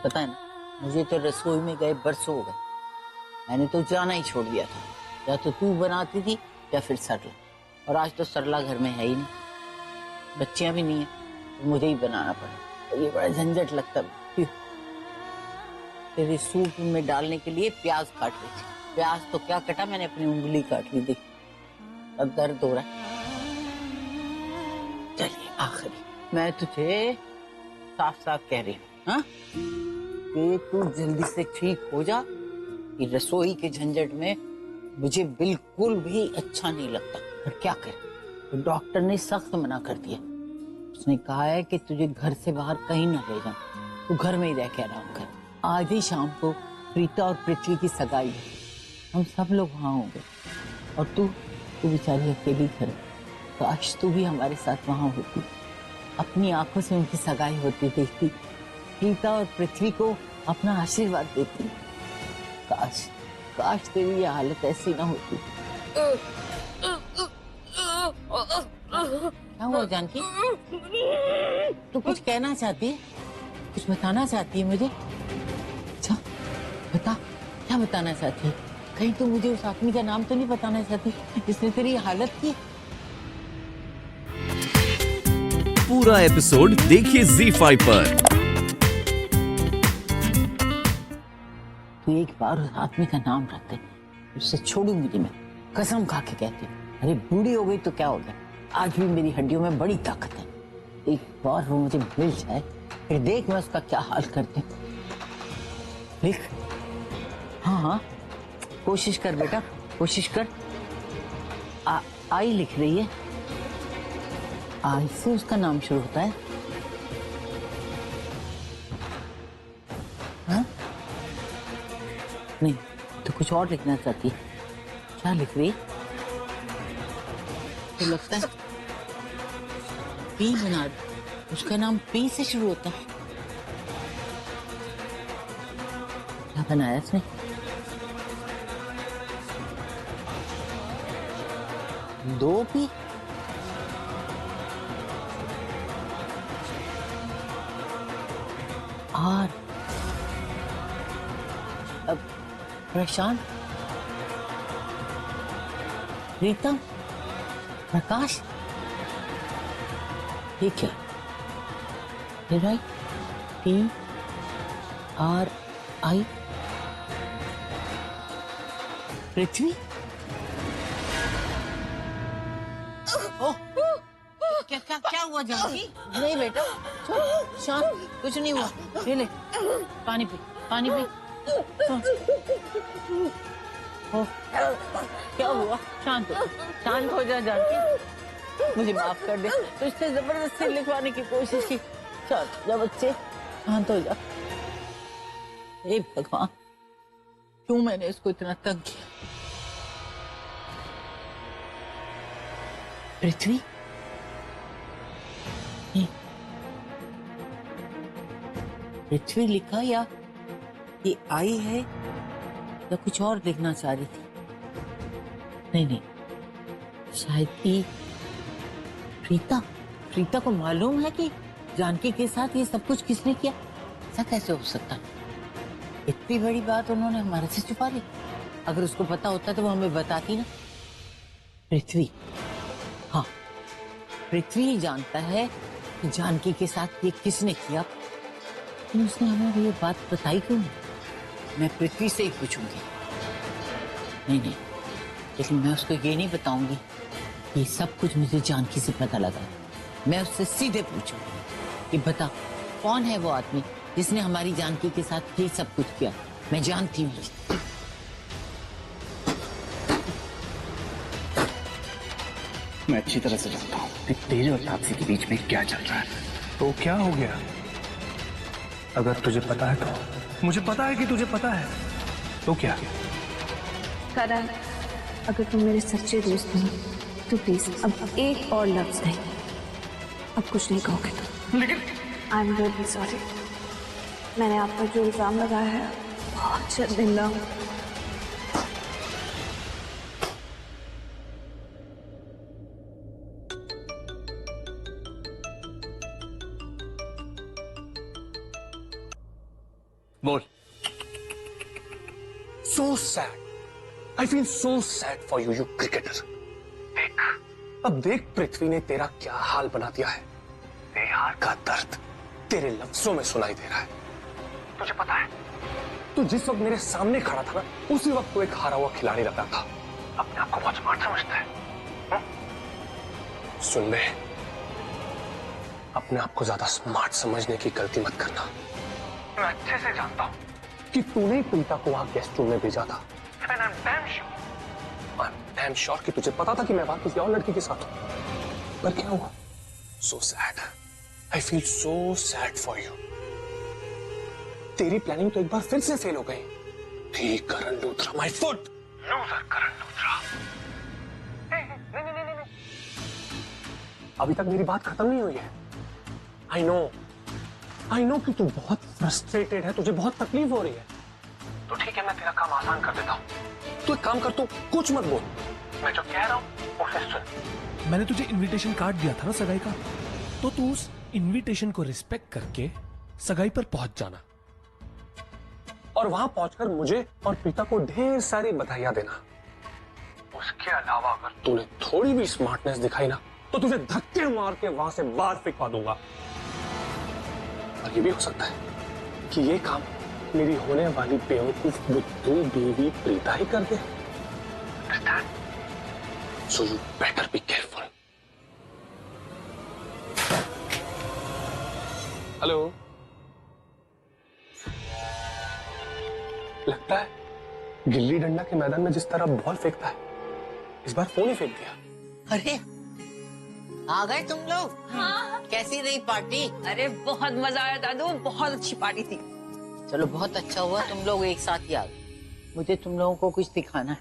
पता है ना, मुझे तो रसोई में गए बरसों हो गए। मैंने तो जाना ही छोड़ दिया था। या तो तू बनाती थी या फिर सरला, और आज तो सरला घर में है ही नहीं, बच्चियां भी नहीं है, तो मुझे ही बनाना पड़ा। और ये बड़ा झंझट लगता है। तेरे सूप में डालने के लिए प्याज काट रही थी, प्याज तो क्या कटा, मैंने अपनी उंगली काट ली थी, अब दर्द हो रहा है। चलिए आखिरी, मैं तुझे साफ साफ कह रही हूँ, हाँ, कि तू जल्दी से ठीक हो जा। कि रसोई के झंझट में मुझे बिल्कुल भी अच्छा नहीं लगता। पर क्या करे, तो डॉक्टर ने सख्त मना कर दिया। उसने कहा है कि तुझे घर से बाहर कहीं ना ले जाऊं, तू घर में ही रह के आराम कर। आज ही शाम को प्रीता और पृथ्वी की सगाई है, हम सब लोग वहां होंगे, और तू तू बेचारी अकेली घर में। काश तू भी हमारे साथ वहां होती, अपनी आंखों से उनकी सगाई होती देखती, प्रीता और पृथ्वी को अपना आशीर्वाद देती। काश काश तेरी ये हालत ऐसी ना होती। क्या हुआ जानकी, तू कुछ कहना चाहती है, कुछ बताना चाहती है मुझे? अच्छा बता, क्या बताना चाहती है? कहीं तू मुझे उस आदमी का नाम तो नहीं बताना चाहती जिसने तेरी हालत की? पूरा एपिसोड देखिए ZEE5 पर। तू एक बार उस आदमी का नाम रख दे, उससे छोड़ूंगी नहीं मैं, कसम खा के कहती हूँ। अरे बूढ़ी हो गई तो क्या हो गया, आज भी मेरी हड्डियों में बड़ी ताकत है। एक बार वो मुझे मिल जाए, फिर देख मैं उसका क्या हाल करती हूँ। लिख, हाँ हाँ कोशिश कर बेटा, कोशिश कर। आई लिख रही है, आई से उसका नाम शुरू होता है। हाँ नहीं, तो कुछ और लिखना चाहती है, क्या लिख रही है? तो लगता है पी बना दे, उसका नाम पी से शुरू होता है। क्या बनाया इसने? दो पी, आर, अब प्रशांत, प्रीतम, प्रकाश, ठीक है। फिर आई पी आर आई, पृथ्वी। ओह, क्या क्या क्या हुआ जानकी? नहीं बेटा, चुप शांत, कुछ नहीं हुआ। ये ले पानी पी, पानी पी। हाँ। ओह, क्या हुआ? शांत हो, शांत हो जा जानकी, मुझे माफ कर दे। तो इससे जबरदस्ती लिखवाने की कोशिश की। शांत हो जा बच्चे, शांत हो जा। हे भगवान, क्यों मैंने इसको इतना तंग किया? पृथ्वी, पृथ्वी लिखा, या ये आई है, या कुछ और लिखना चाह रही थी? नहीं नहीं, शायद ई। प्रीता, प्रीता को मालूम है कि जानकी के साथ ये सब कुछ किसने किया? ऐसा कैसे हो सकता? इतनी बड़ी बात उन्होंने हमारे से छुपा ली। अगर उसको पता होता तो वो हमें बताती ना। पृथ्वी, हाँ, पृथ्वी ही जानता है कि जानकी के साथ ये किसने किया। लेकिन उसने हमें ये बात बताई क्यों नहीं? मैं पृथ्वी से ही पूछूंगी। नहीं नहीं, लेकिन मैं उसको ये नहीं बताऊंगी ये सब कुछ मुझे जानकी से पता लगा। मैं उससे सीधे पूछूंगी कि बता, कौन है वो आदमी जिसने हमारी जानकी के साथ ये सब कुछ किया? मैं जानती हूँ। मैं अच्छी तरह से जानता हूँ कि तेरे और तापसी के बीच में क्या चल रहा है। तो क्या हो गया? अगर तुझे पता है तो मुझे पता है कि तुझे पता है, तो क्या? करण, अगर तुम मेरे सच्चे दोस्त हो तो प्लीज अब एक और लफ्ज नहीं, अब कुछ नहीं कहोगे तो। लेकिन आई एम रियली सॉरी, मैंने आप पर जो इल्जाम लगाया है बहुत शर्मिंदा हूँ। बोल। So sad. I feel so sad for you, you cricketer. देख, अब देख पृथ्वी ने तेरा क्या हाल बना दिया है। तेरे हार का दर्द तेरे लफ्जों में सुनाई दे रहा है। तुझे पता है, तू जिस वक्त मेरे सामने खड़ा था ना, उसी वक्त तू एक हारा हुआ खिलाड़ी लगा था। अपने आप को बहुत स्मार्ट समझता है। सुन ले, अपने आप को ज्यादा स्मार्ट समझने की गलती मत करना। मैं अच्छे से जानता हूं कि तूने ही प्रीता को वहां गेस्ट रूम में भेजा था। And I'm damn sure कि तुझे पता था कि मैं वहां किसी और लड़की के साथ हूं। पर क्या हुआ? So sad. I feel so sad for you. तेरी प्लानिंग तो एक बार फिर से फेल हो गई। ठीक Karan Luthra, my foot. Loser Karan Luthra. नहीं। अभी तक मेरी बात खत्म नहीं हुई है। I know कि तू बहुत फ्रस्ट्रेटेड है, तुझे बहुत तकलीफ हो रही है। तो ठीक है, मैं तेरा काम आसान कर देता हूँ। तू एक काम कर, तू कुछ मत बोल। मैं जो कह रहा हूँ उसे सुन। मैंने तुझे इनविटेशन कार्ड दिया था ना सगाई का, तो तू उस इनविटेशन को रिस्पेक्ट करके सगाई पर पहुंच जाना और वहां पहुंचकर मुझे और प्रीता को ढेर सारी बधाइयां देना। उसके अलावा अगर तूने थोड़ी भी स्मार्टनेस दिखाई ना, तो तुझे धक्के मार के वहां से बाहर फेंकवा दूंगा। और ये भी हो सकता है कि ये काम मेरी होने वाली बेवकूफ बुद्धू बीवी प्रीता ही कर दे। So you better be careful. Hello, लगता है गिल्ली डंडा के मैदान में जिस तरह बॉल फेंकता है, इस बार फोन ही फेंक दिया। अरे आ गए तुम लोग? हाँ। कैसी रही पार्टी? अरे बहुत मजा आया दादू, बहुत अच्छी पार्टी थी। चलो बहुत अच्छा हुआ तुम लोग एक साथ ही आ गए। मुझे तुम लोगों को कुछ दिखाना है।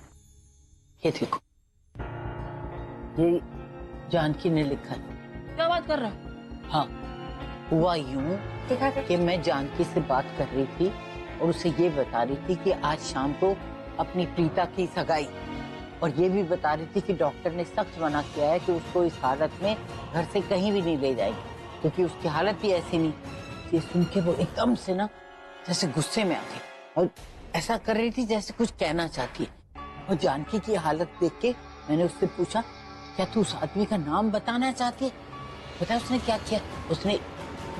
ये देखो, ये जानकी ने लिखा है। क्या बात कर रहा है? हाँ, हुआ यूं कि मैं जानकी से बात कर रही थी और उसे ये बता रही थी कि आज शाम को अपनी प्रीता की सगाई, और ये भी बता रही थी कि डॉक्टर ने सख्त मना किया है कि उसको इस हालत में घर से कहीं भी नहीं ले जाएगी, क्योंकि उसकी हालत ही ऐसी नहीं। ये सुन के वो एकदम से ना जैसे गुस्से में आ गई और ऐसा कर रही थी जैसे कुछ कहना चाहती है। और जानकी की हालत देख के मैंने उससे पूछा, क्या तू उस आदमी का नाम बताना चाहती है? पता है उसने क्या किया? उसने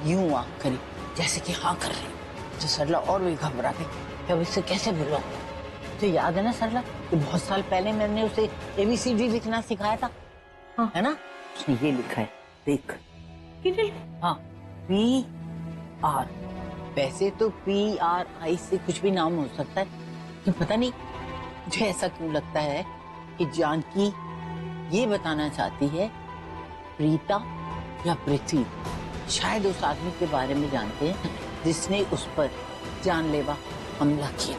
यूं आंख करी जैसे कि हाँ कर रही। तो सरला और भी घबरा गई कि अब इससे कैसे बुलाऊं। तो याद है ना सरला कि बहुत साल पहले मैंने उसे ABCD लिखना सिखाया था। हाँ। है ना? उसने ये लिखा है, देख। हाँ, PR। वैसे तो PRI से कुछ भी नाम हो सकता है, लेकिन पता नहीं मुझे ऐसा क्यों लगता है कि जानकी ये बताना चाहती है प्रीता या पृथ्वी शायद उस आदमी के बारे में जानते हैं जिसने उस पर जानलेवा हमला किया।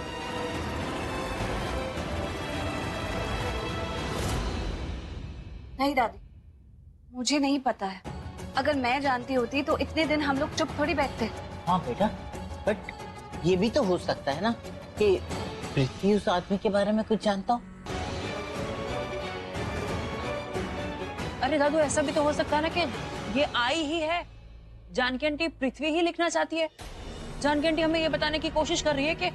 नहीं दादी, मुझे नहीं पता है। अगर मैं जानती होती तो इतने दिन हम लोग चुप थोड़ी बैठते। हाँ बेटा, बट ये भी तो हो सकता है ना कि पृथ्वी उस आदमी के बारे में कुछ जानता हो। अरे दादू, ऐसा भी तो हो सकता है ना कि ये आई ही है, जानकी आंटी पृथ्वी ही लिखना चाहती है। जानकी आंटी हमें ये बताने की कोशिश कर रही है कि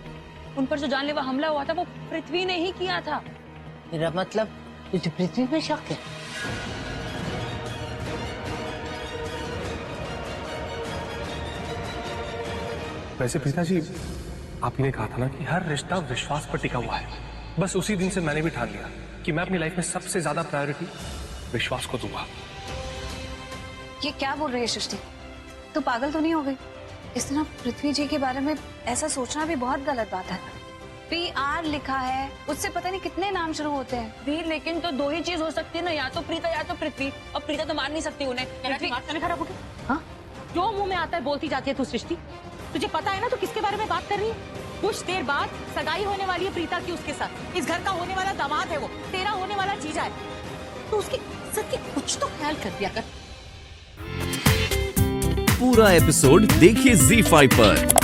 उन पर जो जानलेवा हमला हुआ था वो पृथ्वी ने ही किया था। मेरा मतलब तुझे पृथ्वी पे शक है? वैसे पिताजी, आप ही ने कहा था ना कि हर रिश्ता विश्वास पर टिका हुआ है। बस उसी दिन से मैंने भी ठान लिया कि मैं अपनी लाइफ में सबसे ज्यादा प्रायोरिटी विश्वास को दूंगा। ये क्या बोल रही है सृष्टि? तू पागल तो नहीं हो गई? इस तरह पृथ्वी जी के बारे में ऐसा सोचना भी बहुत गलत बात है। PR लिखा है, उससे पता नहीं कितने नाम शुरू होते हैं। भी लेकिन तो दो ही चीज हो सकती है ना, या तो प्रीता या तो पृथ्वी। अब प्रीता तो मान नहीं सकती उन्हें। खराब हो गया। हाँ, जो मुंह में आता है बोलती जाती है तू सृष्टि। तुझे पता है ना तू किसके बारे में बात कर रही है? कुछ देर बाद सगाई होने वाली है प्रीता की उसके साथ। इस घर का होने वाला दामाद है वो, तेरा होने वाला जीजा है। तो उसकी इज्जत की कुछ तो ख्याल कर दिया कर। पूरा एपिसोड देखिए ZEE5 पर।